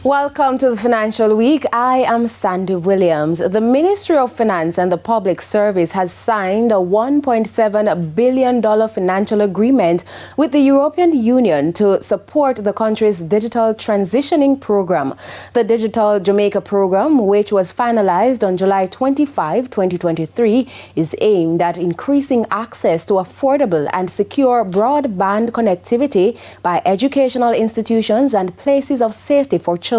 Welcome to the Financial Week. I am Sandy Williams. The Ministry of Finance and the Public Service has signed a $1.7 billion financial agreement with the European Union to support the country's digital transitioning program. The Digital Jamaica program, which was finalized on July 25, 2023, is aimed at increasing access to affordable and secure broadband connectivity by educational institutions and places of safety for children.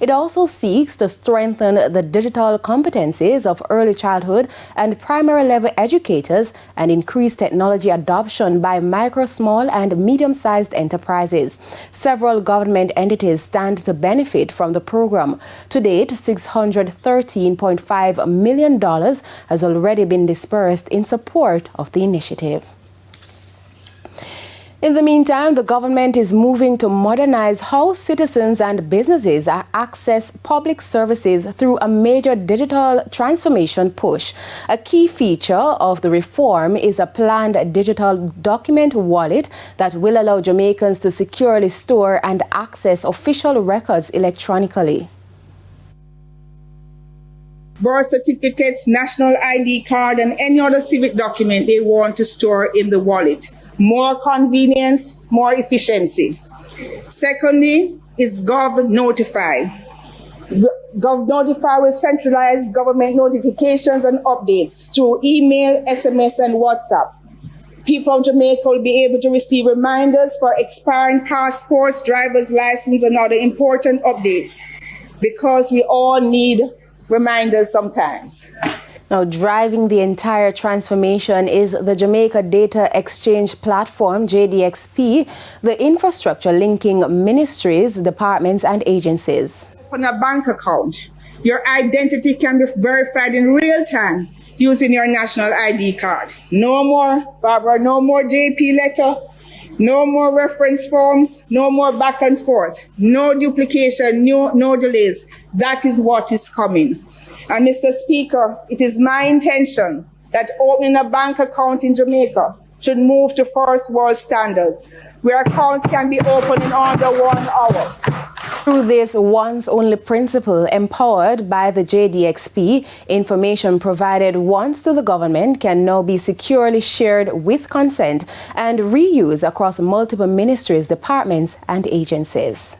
It also seeks to strengthen the digital competencies of early childhood and primary level educators and increase technology adoption by micro, small and medium-sized enterprises. Several government entities stand to benefit from the program. To date, $613.5 million has already been dispersed in support of the initiative. In the meantime, the government is moving to modernize how citizens and businesses access public services through a major digital transformation push. A key feature of the reform is a planned digital document wallet that will allow Jamaicans to securely store and access official records electronically. Birth certificates, national ID card, and any other civic document they want to store in the wallet. More convenience, more efficiency. Secondly is Gov Notify. Gov Notify will centralize government notifications and updates through email, SMS, and WhatsApp. People of Jamaica will be able to receive reminders for expiring passports, driver's license, and other important updates, because we all need reminders sometimes. Now, driving the entire transformation is the Jamaica Data Exchange Platform, JDXP, the infrastructure linking ministries, departments, and agencies. Open a bank account. Your identity can be verified in real time using your national ID card. No more, Barbara, no more JP letter, no more reference forms, no more back and forth, no duplication, no delays. That is what is coming. And Mr. Speaker, it is my intention that opening a bank account in Jamaica should move to first world standards, where accounts can be opened in under 1 hour. Through this once-only principle empowered by the JDXP, information provided once to the government can now be securely shared with consent and reused across multiple ministries, departments, and agencies.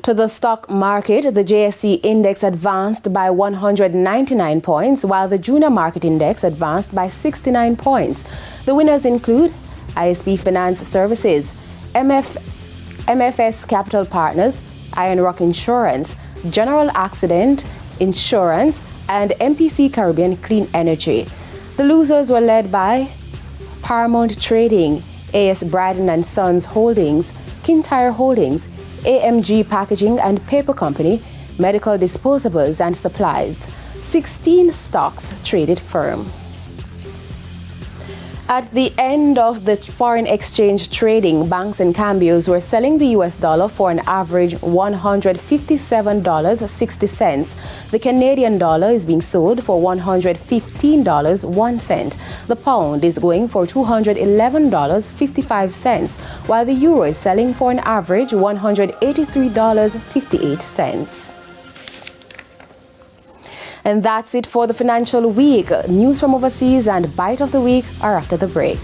To the stock market, the JSE index advanced by 199 points, while the junior market index advanced by 69 points. The winners include ISB Finance Services, MFS Capital Partners, Iron Rock Insurance, General Accident Insurance, and MPC Caribbean Clean Energy. The losers were led by Paramount Trading, AS Bryden and Sons Holdings, Kintyre Holdings, AMG Packaging and Paper Company, Medical Disposables and Supplies. 16 stocks traded firm. At the end of the foreign exchange trading, banks and cambios were selling the US dollar for an average $157.60. The Canadian dollar is being sold for $115.01. The pound is going for $211.55, while the euro is selling for an average $183.58. And that's it for the Financial Week. News from overseas and Bite of the Week are after the break.